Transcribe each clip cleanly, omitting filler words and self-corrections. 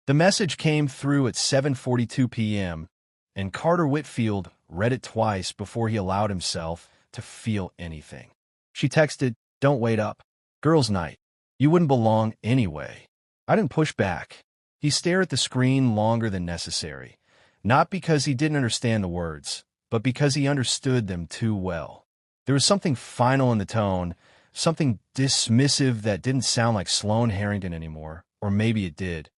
The message came through at 7:42 p.m., and Carter Whitfield read it twice before he allowed himself to feel anything. She texted, "Don't wait up. Girls' night. You wouldn't belong anyway." I didn't push back. He stared at the screen longer than necessary, not because he didn't understand the words, but because he understood them too well. There was something final in the tone, something dismissive that didn't sound like Sloane Harrington anymore, or maybe it did,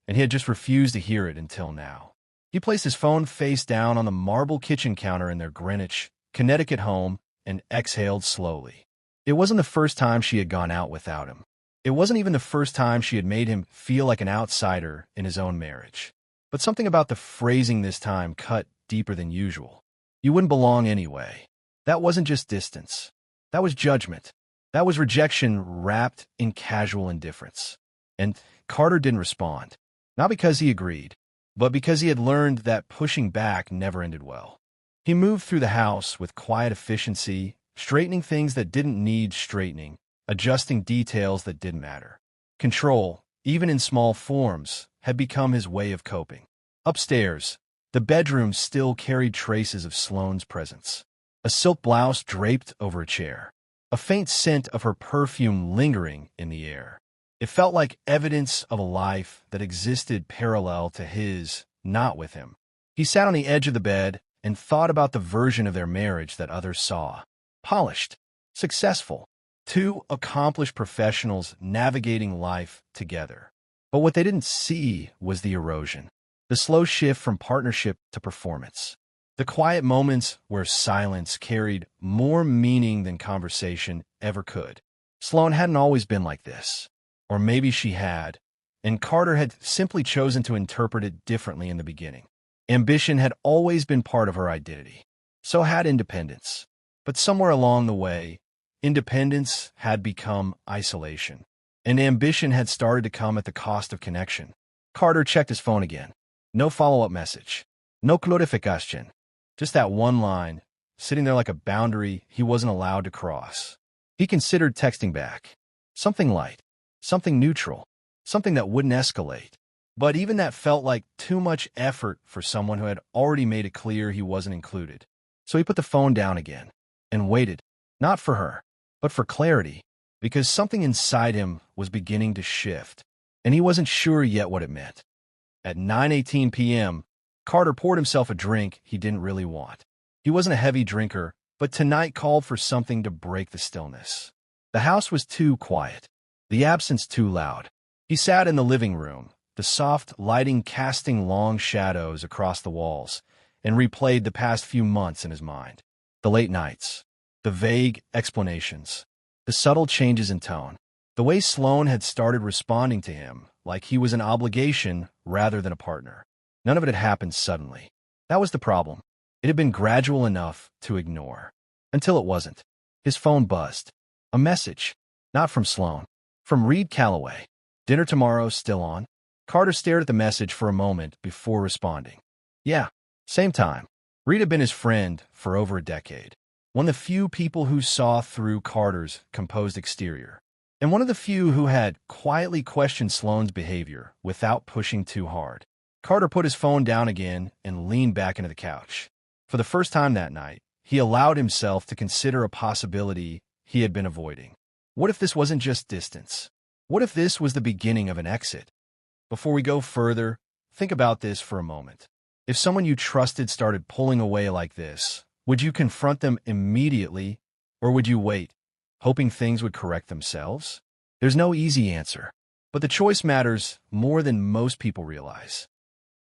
and he had just refused to hear it until now. He placed his phone face down on the marble kitchen counter in their Greenwich, Connecticut home and exhaled slowly. It wasn't the first time she had gone out without him. It wasn't even the first time she had made him feel like an outsider in his own marriage. But something about the phrasing this time cut deeper than usual. You wouldn't belong anyway. That wasn't just distance. That was judgment. That was rejection wrapped in casual indifference. And Carter didn't respond. Not because he agreed, but because he had learned that pushing back never ended well. He moved through the house with quiet efficiency, straightening things that didn't need straightening, adjusting details that didn't matter. Control, even in small forms, had become his way of coping. Upstairs, the bedroom still carried traces of Sloane's presence. A silk blouse draped over a chair. A faint scent of her perfume lingering in the air. It felt like evidence of a life that existed parallel to his, not with him. He sat on the edge of the bed and thought about the version of their marriage that others saw. Polished, successful, two accomplished professionals navigating life together. But what they didn't see was the erosion, the slow shift from partnership to performance. The quiet moments where silence carried more meaning than conversation ever could. Sloane hadn't always been like this. Or maybe she had, and Carter had simply chosen to interpret it differently in the beginning. Ambition had always been part of her identity. So had independence. But somewhere along the way, independence had become isolation, and ambition had started to come at the cost of connection. Carter checked his phone again. No follow-up message. No clarification. Just that one line, sitting there like a boundary he wasn't allowed to cross. He considered texting back. Something light. Something neutral. Something that wouldn't escalate. But even that felt like too much effort for someone who had already made it clear he wasn't included. So he put the phone down again and waited, not for her, but for clarity, because something inside him was beginning to shift, and he wasn't sure yet what it meant. At 9:18 p.m., Carter poured himself a drink he didn't really want. He wasn't a heavy drinker, but tonight called for something to break the stillness. The house was too quiet, the absence too loud. He sat in the living room, the soft lighting casting long shadows across the walls, and replayed the past few months in his mind. The late nights, the vague explanations, the subtle changes in tone, the way Sloane had started responding to him like he was an obligation rather than a partner. None of it had happened suddenly. That was the problem. It had been gradual enough to ignore. Until it wasn't. His phone buzzed. A message. Not from Sloane. From Reed Calloway. "Dinner tomorrow still on?" Carter stared at the message for a moment before responding. Yeah, same time. Reed had been his friend for over a decade. One of the few people who saw through Carter's composed exterior. And one of the few who had quietly questioned Sloane's behavior without pushing too hard. Carter put his phone down again and leaned back into the couch. For the first time that night, he allowed himself to consider a possibility he had been avoiding. What if this wasn't just distance? What if this was the beginning of an exit? Before we go further, think about this for a moment. If someone you trusted started pulling away like this, would you confront them immediately, or would you wait, hoping things would correct themselves? There's no easy answer, but the choice matters more than most people realize.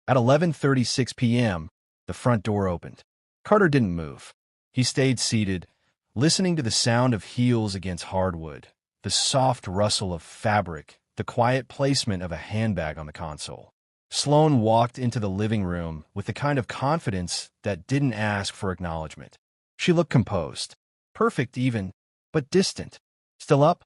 At 11:36 p.m., the front door opened. Carter didn't move. He stayed seated, listening to the sound of heels against hardwood, the soft rustle of fabric, the quiet placement of a handbag on the console. Sloane walked into the living room with the kind of confidence that didn't ask for acknowledgement. She looked composed, perfect even, but distant. "Still up?"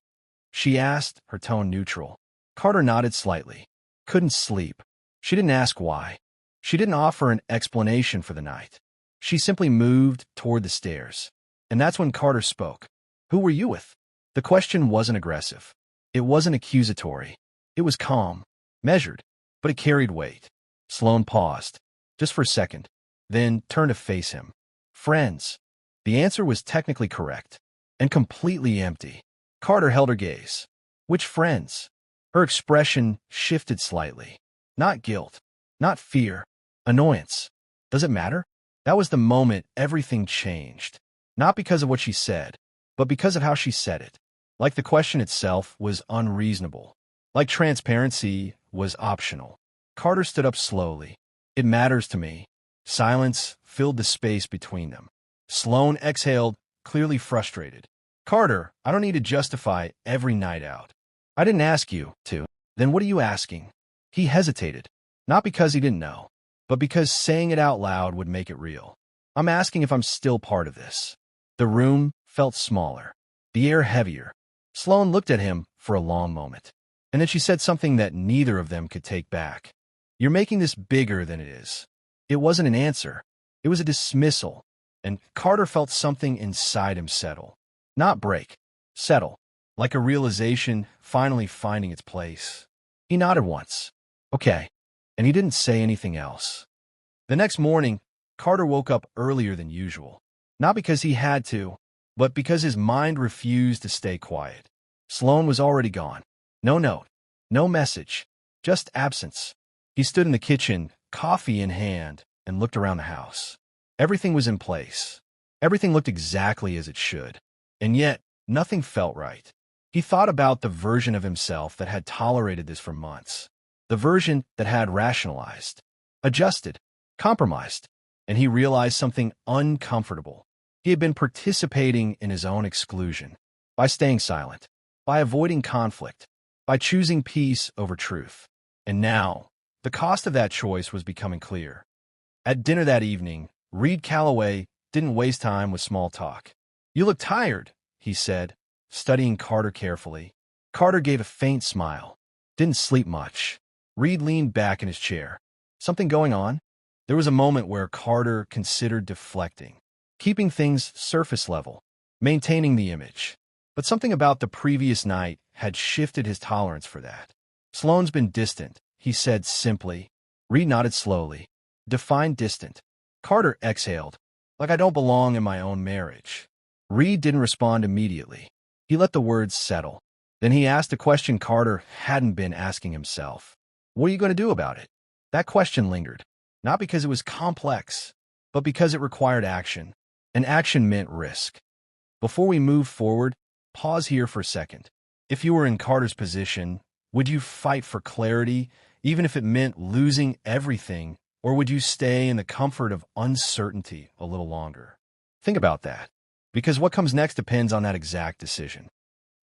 she asked, her tone neutral. Carter nodded slightly. Couldn't sleep. She didn't ask why. She didn't offer an explanation for the night. She simply moved toward the stairs. And that's when Carter spoke. "Who were you with?" The question wasn't aggressive. It wasn't accusatory. It was calm, measured. but it carried weight. Sloane paused, just for a second, then turned to face him. Friends. The answer was technically correct, and completely empty. Carter held her gaze. Which friends? Her expression shifted slightly. Not guilt, not fear, annoyance. Does it matter? That was the moment everything changed. Not because of what she said, but because of how she said it. Like the question itself was unreasonable. Like transparency was optional. Carter stood up slowly. It matters to me. Silence filled the space between them. Sloane exhaled, clearly frustrated. Carter, I don't need to justify every night out. I didn't ask you to. Then what are you asking? He hesitated. Not because he didn't know, but because saying it out loud would make it real. I'm asking if I'm still part of this. The room felt smaller, the air heavier. Sloane looked at him for a long moment, and then she said something that neither of them could take back. You're making this bigger than it is. It wasn't an answer. It was a dismissal, and Carter felt something inside him settle. Not break, settle, like a realization finally finding its place. He nodded once. Okay, and he didn't say anything else. The next morning, Carter woke up earlier than usual. Not because he had to, but because his mind refused to stay quiet. Sloane was already gone. No note, no message, just absence. He stood in the kitchen, coffee in hand, and looked around the house. Everything was in place. Everything looked exactly as it should. And yet, nothing felt right. He thought about the version of himself that had tolerated this for months. The version that had rationalized, adjusted, compromised. And he realized something uncomfortable. He had been participating in his own exclusion, by staying silent, by avoiding conflict, by choosing peace over truth. And now, the cost of that choice was becoming clear. At dinner that evening, Reed Calloway didn't waste time with small talk. You look tired, he said, studying Carter carefully. Carter gave a faint smile. Didn't sleep much. Reed leaned back in his chair. Something going on? There was a moment where Carter considered deflecting, keeping things surface level, maintaining the image. But something about the previous night had shifted his tolerance for that. Sloane's been distant, he said simply. Reed nodded slowly. Define distant. Carter exhaled, like I don't belong in my own marriage. Reed didn't respond immediately. He let the words settle. Then he asked a question Carter hadn't been asking himself. What are you going to do about it? That question lingered. Not because it was complex, but because it required action, and action meant risk. Before we move forward, pause here for a second. If you were in Carter's position, would you fight for clarity, even if it meant losing everything, or would you stay in the comfort of uncertainty a little longer? Think about that, because what comes next depends on that exact decision.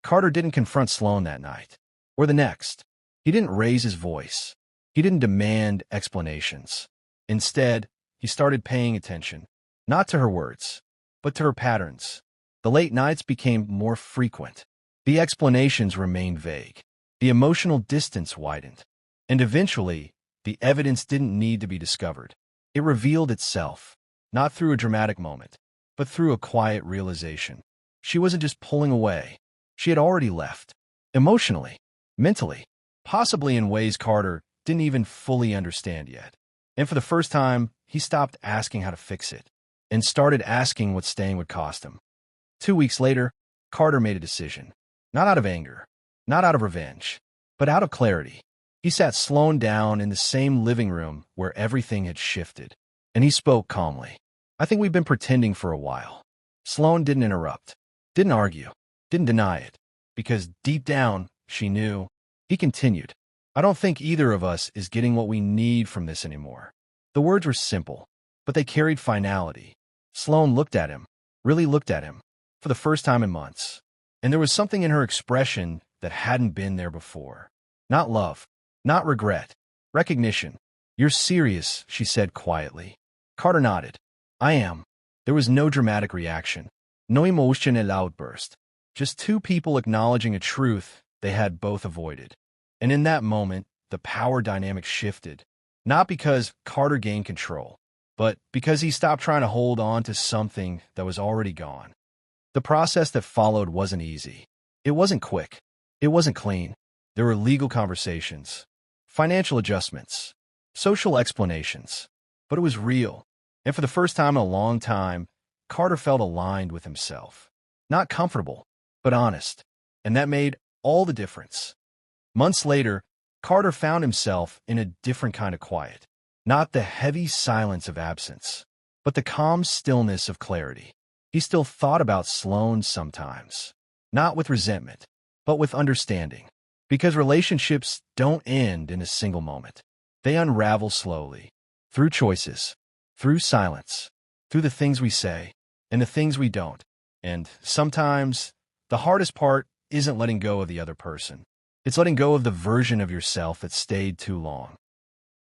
Carter didn't confront Sloane that night, or the next. He didn't raise his voice. He didn't demand explanations. Instead, he started paying attention, not to her words, but to her patterns. The late nights became more frequent. The explanations remained vague. The emotional distance widened. And eventually, the evidence didn't need to be discovered. It revealed itself, not through a dramatic moment, but through a quiet realization. She wasn't just pulling away. She had already left. Emotionally, mentally, possibly in ways Carter didn't even fully understand yet. And for the first time, he stopped asking how to fix it and started asking what staying would cost him. 2 weeks later, Carter made a decision. Not out of anger, not out of revenge, but out of clarity. He sat Sloane down in the same living room where everything had shifted, and he spoke calmly. I think we've been pretending for a while. Sloane didn't interrupt, didn't argue, didn't deny it, because deep down, she knew. He continued. I don't think either of us is getting what we need from this anymore. The words were simple, but they carried finality. Sloane looked at him, really looked at him, for the first time in months. And there was something in her expression that hadn't been there before. Not love, not regret, recognition. You're serious, she said quietly. Carter nodded. I am. There was no dramatic reaction, no emotional outburst, just two people acknowledging a truth they had both avoided. And in that moment, the power dynamic shifted, not because Carter gained control, but because he stopped trying to hold on to something that was already gone. The process that followed wasn't easy. It wasn't quick. It wasn't clean. There were legal conversations, financial adjustments, social explanations. But it was real. And for the first time in a long time, Carter felt aligned with himself. Not comfortable, but honest. And that made all the difference. Months later, Carter found himself in a different kind of quiet. Not the heavy silence of absence, but the calm stillness of clarity. He still thought about Sloane sometimes. Not with resentment, but with understanding. Because relationships don't end in a single moment. They unravel slowly. Through choices. Through silence. Through the things we say. And the things we don't. And sometimes, the hardest part isn't letting go of the other person. It's letting go of the version of yourself that stayed too long.